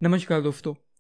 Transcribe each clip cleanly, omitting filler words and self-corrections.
नमस्कार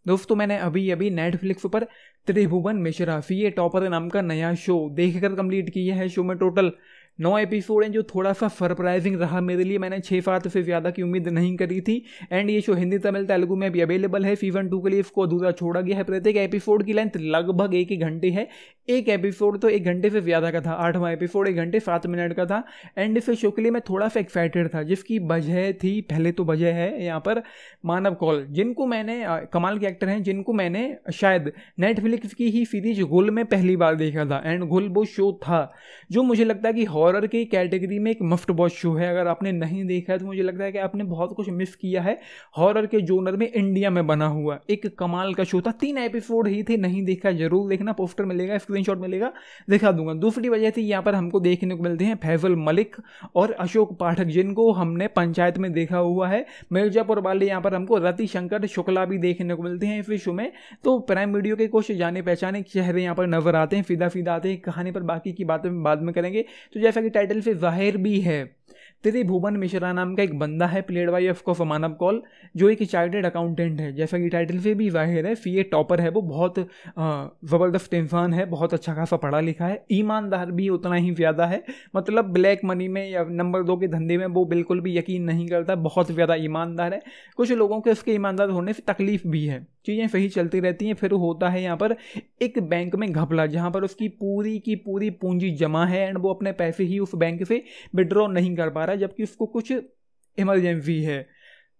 दोस्तों मैंने अभी अभी नेटफ्लिक्स पर त्रिभुवन मिश्रा फीए टॉपर नाम का नया शो देखकर कंप्लीट किया है। शो में टोटल 9 एपिसोड हैं, जो थोड़ा सा सरप्राइजिंग रहा मेरे लिए। मैंने 6-7 से ज़्यादा की उम्मीद नहीं करी थी। एंड ये शो हिंदी, तमिल, तेलुगु में भी अवेलेबल है। सीजन 2 के लिए इसको अधूरा छोड़ा गया है। प्रत्येक एपिसोड की लेंथ लगभग 1 घंटे है। एक एपिसोड तो 1 घंटे से ज़्यादा का था। 8वां एपिसोड 1 घंटे 7 मिनट का था। एंड इस शो के लिए मैं थोड़ा सा एक्साइटेड था, जिसकी वजह थी, पहले तो वजह है यहाँ पर मानव कौल, जिनको मैंने कमाल के एक्टर हैं, जिनको मैंने शायद नेटफ्लिक्स की ही सीरीज गुल में पहली बार देखा था। एंड गुल वो शो था जो मुझे लगता है कि हॉरर की कैटेगरी में एक मस्ट वॉच शो है। अगर आपने नहीं देखा है तो मुझे लगता है कि आपने बहुत कुछ मिस किया है। हॉरर के जोनर में इंडिया में बना हुआ एक कमाल का शो था। 3 एपिसोड ही थे, नहीं देखा जरूर देखना। पोस्टर मिलेगा, स्क्रीनशॉट मिलेगा, दिखा दूंगा। दूसरी वजह थी, यहाँ पर हमको देखने को मिलते हैं फैजल मलिक और अशोक पाठक, जिनको हमने पंचायत में देखा हुआ है। मिर्जापुर वाले यहाँ पर हमको रति शंकर शुक्ला भी देखने को मिलते हैं इस शो में। तो प्राइम वीडियो के कुछ जाने पहचाने चेहरे यहाँ पर नजर आते हैं, सीधा आते हैं। कहानी पर बाकी की बातें बाद में करेंगे। तो जैसा कि टाइटल से जाहिर भी है, त्रिभुवन मिश्रा नाम का एक बंदा है, प्लेड बाय ऑफ कोर्स मानव कौल, जो एक चार्टर्ड अकाउंटेंट है। जैसा कि टाइटल से भी जाहिर है, सीए टॉपर है। वो बहुत ज़बरदस्त इंसान है, बहुत अच्छा खासा पढ़ा लिखा है, ईमानदार भी उतना ही ज़्यादा है। मतलब ब्लैक मनी में या नंबर 2 के धंधे में वो बिल्कुल भी यकीन नहीं करता, बहुत ज़्यादा ईमानदार है। कुछ लोगों को इसके ईमानदार होने से तकलीफ भी है, चीज़ें सही चलती रहती हैं। फिर होता है यहाँ पर एक बैंक में घपला, जहाँ पर उसकी पूरी की पूरी पूंजी जमा है एंड वो अपने पैसे ही उस बैंक से विड्रॉ नहीं कर पा रहा, जबकि उसको कुछ इमरजेंसी है।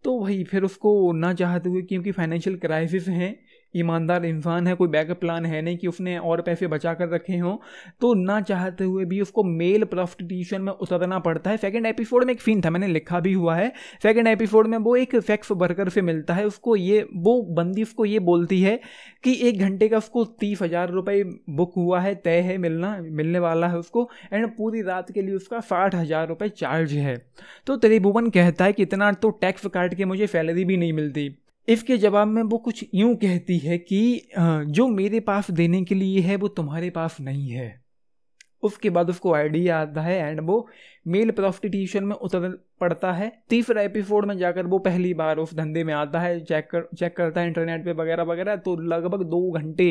तो वही फिर उसको ना चाहते हुए, क्योंकि फाइनेंशियल क्राइसिस है, ईमानदार इंसान है, कोई बैकअप प्लान है नहीं कि उसने और पैसे बचा कर रखे हों, तो ना चाहते हुए भी उसको मेल प्रोस्टिट्यूशन में उतरना पड़ता है। सेकंड एपिसोड में एक सीन था, मैंने लिखा भी हुआ है। सेकंड एपिसोड में वो एक सेक्स वर्कर से मिलता है। उसको वो बंदी उसको ये बोलती है कि 1 घंटे का उसको 30,000 रुपये बुक हुआ है, तय है, मिलने वाला है उसको। एंड पूरी रात के लिए उसका 60,000 रुपये चार्ज है। तो त्रिभुवन कहता है कि इतना तो टैक्स काट के मुझे सैलरी भी नहीं मिलती। इसके जवाब में वो कुछ यूं कहती है कि जो मेरे पास देने के लिए है वो तुम्हारे पास नहीं है। उसके बाद उसको आइडिया आता है एंड वो मेल प्रोस्टिट्यूशन में उतर पड़ता है। तीसरा एपिसोड में जाकर वो पहली बार उस धंधे में आता है, चेक करता है इंटरनेट पे वगैरह वगैरह। तो लगभग 2 घंटे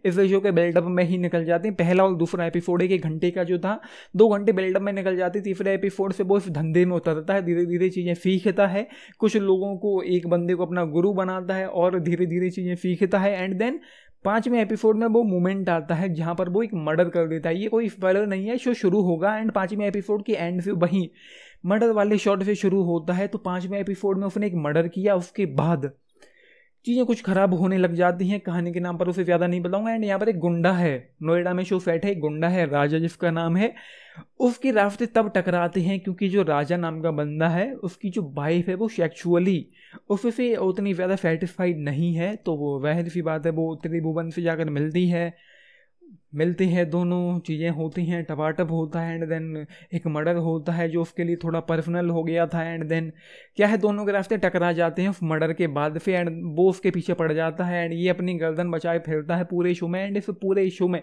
इस शो के बिल्डअप में ही निकल जाते हैं। पहला और दूसरा एपिसोड 1 घंटे का जो था, 2 घंटे बिल्डअप में निकल जाती। तीसरे एपिसोड से वो इस धंधे में उतरता है, धीरे धीरे चीज़ें सीखता है, कुछ लोगों को, एक बंदे को अपना गुरु बनाता है और धीरे धीरे चीज़ें सीखता है। एंड देन 5वें एपिसोड में वो मोमेंट आता है जहाँ पर वो एक मर्डर कर देता है। ये कोई स्पॉइलर नहीं है, शो शुरू होगा एंड 5वें एपिसोड के एंड से वहीं मर्डर वाले शॉट से शुरू होता है। तो 5वें एपिसोड में उसने एक मर्डर किया, उसके बाद चीज़ें कुछ खराब होने लग जाती हैं। कहानी के नाम पर उसे ज़्यादा नहीं बताऊंगा। एंड यहाँ पर एक गुंडा है, नोएडा में शो सेट है, एक गुंडा है राजा जिसका नाम है। उसके रास्ते तब टकराते हैं क्योंकि जो राजा नाम का बंदा है, उसकी जो वाइफ है वो सेक्सुअली उससे उतनी ज़्यादा सेटिस्फाइड नहीं है। तो वो जाहिर सी बात है, वो त्रिभुवन से जाकर मिलते हैं, दोनों चीज़ें होती हैं, टपाटप होता है। एंड देन एक मर्डर होता है जो उसके लिए थोड़ा पर्सनल हो गया था। एंड देन क्या है, दोनों के रास्ते टकरा जाते हैं उस मर्डर के बाद से। एंड वो उसके पीछे पड़ जाता है एंड ये अपनी गर्दन बचाए फिरता है पूरे शो में। एंड इस पूरे शो में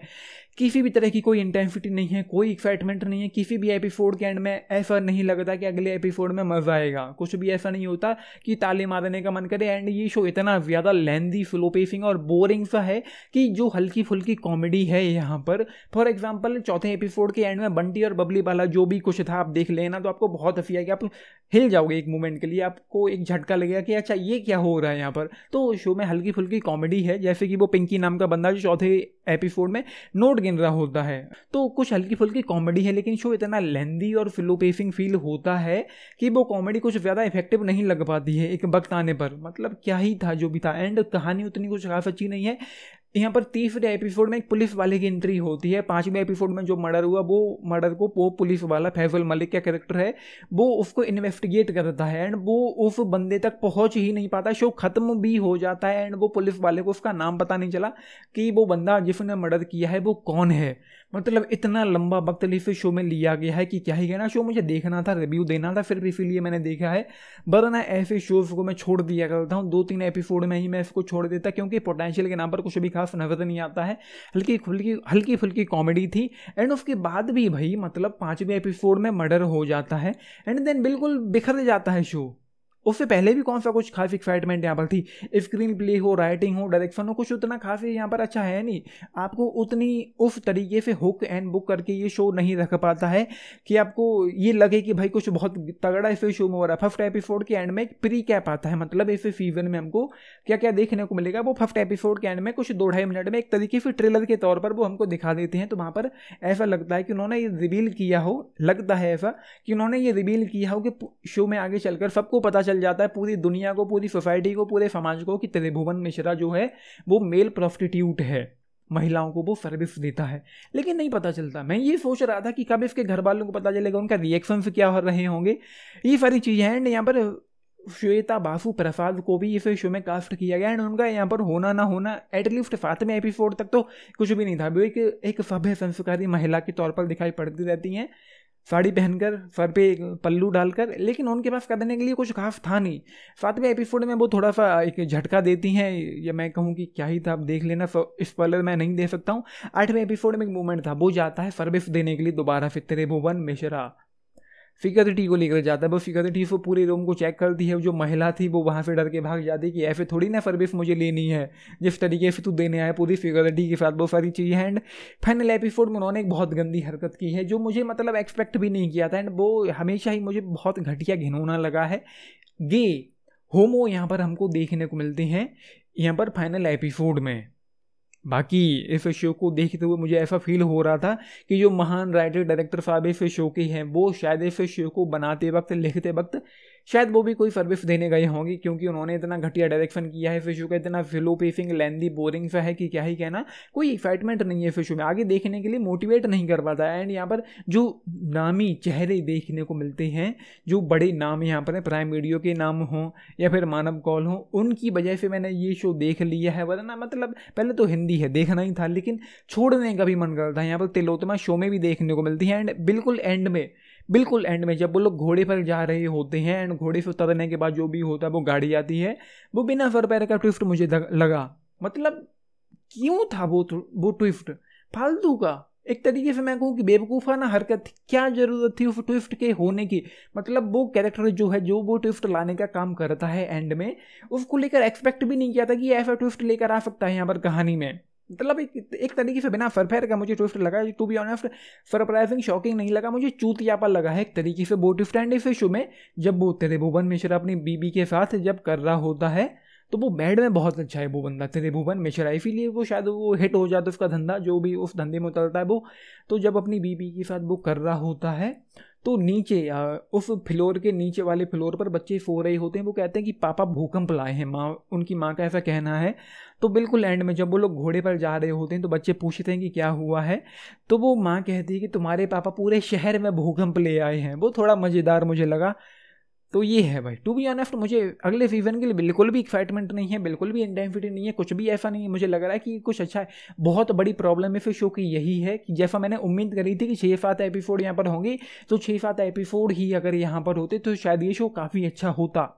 किसी भी तरह की कोई इंटेंसिटी नहीं है, कोई एक्साइटमेंट नहीं है। किसी भी एपिसोड के एंड में ऐसा नहीं लगता कि अगले एपिसोड में मजा आएगा, कुछ भी ऐसा नहीं होता कि ताली मारने का मन करे। एंड ये शो इतना ज़्यादा लेंदी, स्लो पेसिंग और बोरिंग सा है कि जो हल्की फुल्की कॉमेडी है यहाँ पर, फॉर एग्जाम्पल 4थे एपिसोड के एंड में बंटी और बबली वाला जो भी कुछ था, आप देख लेना तो आपको बहुत हंसी आएगी। आप हिल जाओगे एक मोमेंट के लिए, आपको एक झटका लगेगा कि अच्छा ये क्या हो रहा है यहाँ पर। तो शो में हल्की फुल्की कॉमेडी है, जैसे कि वो पिंकी नाम का बंदा जो 4थे एपिसोड में नोट गिन रहा होता है, तो कुछ हल्की फुल्की कॉमेडी है। लेकिन शो इतना लेंदी और स्लो पेसिंग फील होता है कि वो कॉमेडी कुछ ज़्यादा इफेक्टिव नहीं लग पाती है एक वक्त आने पर। मतलब क्या ही था जो भी था। एंड कहानी उतनी कुछ खास अच्छी नहीं है। यहाँ पर तीसरे एपिसोड में एक पुलिस वाले की एंट्री होती है। 5वें एपिसोड में जो मर्डर हुआ, वो मर्डर को वो पुलिस वाला फैजल मलिक का कैरेक्टर है, वो उसको इन्वेस्टिगेट करता है एंड वो उस बंदे तक पहुंच ही नहीं पाता। शो खत्म भी हो जाता है एंड वो पुलिस वाले को उसका नाम पता नहीं चला कि वो बंदा जिसने मर्डर किया है वो कौन है। मतलब इतना लंबा वक्त इस शो में लिया गया है कि क्या ही कहना। शो मुझे देखना था, रिव्यू देना था, फिर इसीलिए मैंने देखा है, वरना ऐसे शोज को मैं छोड़ दिया करता हूँ। 2-3 एपिसोड में ही मैं इसको छोड़ देता, क्योंकि पोटेंशियल के नाम पर कुछ भी खास नजर नहीं आता है। हल्की फुल्की कॉमेडी थी। एंड उसके बाद भी भाई, मतलब 5वें एपिसोड में मर्डर हो जाता है एंड देन बिल्कुल बिखर जाता है शो। उससे पहले भी कौन सा कुछ खास एक्साइटमेंट यहाँ पर थी। स्क्रीन प्ले हो, राइटिंग हो, डायरेक्शन हो, कुछ उतना खास यहाँ पर अच्छा है नहीं। आपको उतनी उस तरीके से हुक एंड बुक करके ये शो नहीं रख पाता है कि आपको ये लगे कि भाई कुछ बहुत तगड़ा इस शो में हो रहा है। फर्स्ट एपिसोड के एंड में एक प्री कैप आता है, मतलब इस सीजन में हमको क्या क्या देखने को मिलेगा वो फर्स्ट एपिसोड के एंड में कुछ 2-2.5 मिनट में एक तरीके से ट्रेलर के तौर पर वो हमको दिखा देते हैं। तो वहाँ पर ऐसा लगता है कि उन्होंने ये रिवील किया हो, लगता है ऐसा कि उन्होंने ये रिवील किया हो कि शो में आगे चलकर सबको पता चल जाता है, पूरी दुनिया को, पूरी सोसाइटी को, पूरे समाज को, कि त्रिभुवन मिश्रा जो है वो मेल प्रोस्टिट्यूट है, महिलाओं को वो सर्विस देता है। लेकिन नहीं पता चलता। मैं ये सोच रहा था कि कब इसके घर वालों को पता चलेगा, उनका रिएक्शन से क्या हो रहे होंगे, ये सारी चीज़ें हैं। एंड यहाँ पर श्वेता बासु प्रसाद को भी इस शो में कास्ट किया गया एंड उनका यहाँ पर होना ना होना एटलीस्ट 7वें एपिसोड तक तो कुछ भी नहीं था। वो एक सभ्य संस्कारी महिला के तौर पर दिखाई पड़ती रहती हैं, साड़ी पहनकर, सर पे पल्लू डालकर, लेकिन उनके पास करने के लिए कुछ खास था नहीं। 7वें एपिसोड में वो थोड़ा सा एक झटका देती हैं, या मैं कहूँ कि क्या ही था, आप देख लेना, स्पॉइलर मैं नहीं दे सकता हूँ। 8वें एपिसोड में एक मूवमेंट था, वो जाता है सर्विस देने के लिए दोबारा फिर त्रिभुवन मिश्रा सिक्योरिटी को लेकर जाता है। वो सिक्योरिटी को पूरे रूम को चेक करती है, जो महिला थी वो वहाँ से डर के भाग जाती है कि ऐसे थोड़ी ना सर्विस मुझे लेनी है, जिस तरीके से तू देने आया पूरी सिक्योरिटी के साथ, बहुत सारी चीज़ें हैं। एंड फाइनल एपिसोड में उन्होंने एक बहुत गंदी हरकत की है जो मुझे मतलब एक्सपेक्ट भी नहीं किया था, एंड वो हमेशा ही मुझे बहुत घटिया घिनौना लगा है। गे होमो यहाँ पर हमको देखने को मिलते हैं यहाँ पर फाइनल एपिसोड में। बाकी इस शो को देखते हुए मुझे ऐसा फील हो रहा था कि जो महान राइटर डायरेक्टर साहब इस शो के हैं वो शायद इस शो को बनाते वक्त, लिखते वक्त शायद वो भी कोई सर्विस देने गए होंगे, क्योंकि उन्होंने इतना घटिया डायरेक्शन किया है इस शो का, इतना स्लो पेसिंग, लेंदी, बोरिंग सा है कि क्या ही कहना। कोई एक्साइटमेंट नहीं है इस शो में, आगे देखने के लिए मोटिवेट नहीं कर पाता है। एंड यहाँ पर जो नामी चेहरे देखने को मिलते हैं, जो बड़े नाम यहाँ पर प्राइम वीडियो के नाम हों या फिर मानव कौल हों, उनकी वजह से मैंने ये शो देख लिया है। वरना मतलब पहले तो हिंदी है, देखना ही था, लेकिन छोड़ने का भी मन करता है। यहाँ पर तिलोत्तमा शो में भी देखने को मिलती है। एंड बिल्कुल एंड में जब वो लोग घोड़े पर जा रहे होते हैं एंड घोड़े से उतरने के बाद जो भी होता है वो गाड़ी आती है, वो बिना सर पैर का ट्विस्ट मुझे लगा। मतलब क्यों था वो ट्विस्ट, फालतू का, एक तरीके से मैं कहूँ कि बेवकूफ़ाना हरकत थी। क्या ज़रूरत थी उस ट्विस्ट के होने की? मतलब वो कैरेक्टर जो है, जो वो ट्विस्ट लाने का काम करता है एंड में, उसको लेकर एक्सपेक्ट भी नहीं किया था कि ऐसा ट्विस्ट लेकर आ सकता है यहाँ पर कहानी में। मतलब एक तरीके से बिना फरफेर का मुझे ट्विस्ट लगा। To be honest surprising, shocking नहीं लगा, मुझे चूतियापा लगा है एक तरीके से वो ट्विस्ट। एंड इस शो में जब वो त्रिभुवन मिश्रा अपनी बीबी के साथ जब कर रहा होता है तो वो बेड में बहुत अच्छा है वो बंदा त्रिभुवन मिश्रा, इसीलिए वो शायद वो हिट हो जाता है उसका धंधा, जो भी उस धंधे में उतरता है वो। तो जब अपनी बीबी के साथ वो कर रहा होता है तो नीचे उस फ्लोर के नीचे वाले फ्लोर पर बच्चे सो रहे होते हैं। वो कहते हैं कि पापा भूकंप लाए हैं, उनकी माँ का ऐसा कहना है। तो बिल्कुल एंड में जब वो लोग घोड़े पर जा रहे होते हैं तो बच्चे पूछते हैं कि क्या हुआ है, तो वो माँ कहती है कि तुम्हारे पापा पूरे शहर में भूकंप ले आए हैं। वो थोड़ा मज़ेदार मुझे लगा। तो ये है भाई, टू बी ऑनेस्ट मुझे अगले सीजन के लिए बिल्कुल भी एक्साइटमेंट नहीं है, बिल्कुल भी इंटेंसिटी नहीं है, कुछ भी ऐसा नहीं है। मुझे लग रहा है कि कुछ अच्छा है। बहुत बड़ी प्रॉब्लम है फिर शो की यही है कि जैसा मैंने उम्मीद करी थी कि 6-7 एपिसोड यहाँ पर होंगे, तो 6-7 एपिसोड ही अगर यहाँ पर होते तो शायद ये शो काफ़ी अच्छा होता।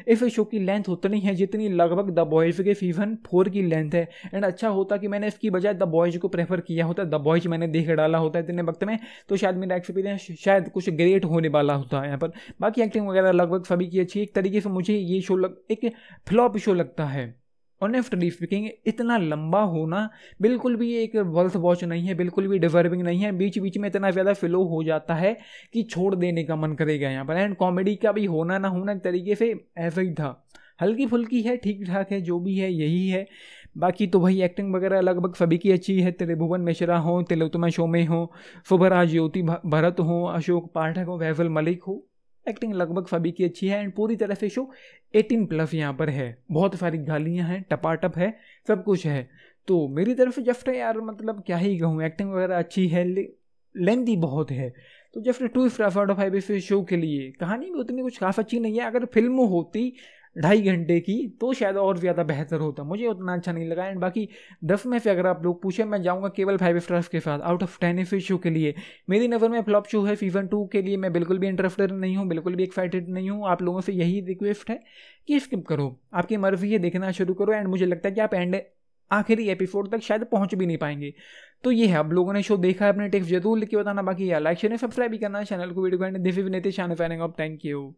इस शो की लेंथ उतनी है जितनी लगभग द बॉयज़ के सीजन 4 की लेंथ है। एंड अच्छा होता कि मैंने इसकी बजाय द बॉयज़ को प्रेफर किया होता, द बॉयज़ मैंने देख डाला होता इतने वक्त में, तो शायद मेरा एक्सपीरियंस शायद कुछ ग्रेट होने वाला होता है यहाँ पर। बाकी एक्टिंग वगैरह लगभग सभी की अच्छी। एक तरीके से मुझे ये शो एक फ्लॉप शो लगता है। ऑनेस्टली स्पीकिंग, इतना लंबा होना बिल्कुल भी एक वर्थ वॉच नहीं है, बिल्कुल भी डिजर्विंग नहीं है। बीच बीच में इतना ज़्यादा फ्लो हो जाता है कि छोड़ देने का मन करेगा यहाँ पर। एंड कॉमेडी का भी होना ना होना एक तरीके से ऐसा ही था, हल्की फुल्की है, ठीक ठाक है, जो भी है यही है। बाकी तो भाई एक्टिंग वगैरह लगभग सभी की अच्छी है। त्रिभुवन मिश्रा हो, तिलोत्तमा शोमे हो, शुभराज ज्योति भरत हो, अशोक पाठक हो, वैभव मलिक हो, एक्टिंग लगभग सभी की अच्छी है। एंड पूरी तरह से शो 18+ यहाँ पर है। बहुत सारी गालियाँ हैं, टपाटप है, सब कुछ है। तो मेरी तरफ से जस्ट है यार, मतलब क्या ही कहूँ, एक्टिंग वगैरह अच्छी है, लेंथी बहुत है। तो जस्ट 2.5 इस शो के लिए। कहानी भी उतनी कुछ खास अच्छी नहीं है। अगर फिल्म होती 2.5 घंटे की तो शायद और ज़्यादा बेहतर होता, मुझे उतना अच्छा नहीं लगा। एंड बाकी 10 में से अगर आप लोग पूछें, मैं जाऊंगा केवल 5 स्टार्स के साथ आउट ऑफ 10 इस शो के लिए। मेरी नज़र में फ्लॉप शो है। सीजन 2 के लिए मैं बिल्कुल भी इंटरेस्टेड नहीं हूँ, बिल्कुल भी एक्साइटेड नहीं हूँ। आप लोगों से यही रिक्वेस्ट है कि स्किप करो, आपकी मर्जी है, देखना शुरू करो। एंड मुझे लगता है कि आप आखिरी एपिसोड तक शायद पहुंच भी नहीं पाएंगे। तो ये है, आप लोगों ने शो देखा है, अपने टिप्स जरूर लिख के बताना। बाकी यार लाइक शेयर सब्सक्राइब भी करना चैनल को, वीडियो को। This is Nitish signing off, thank you.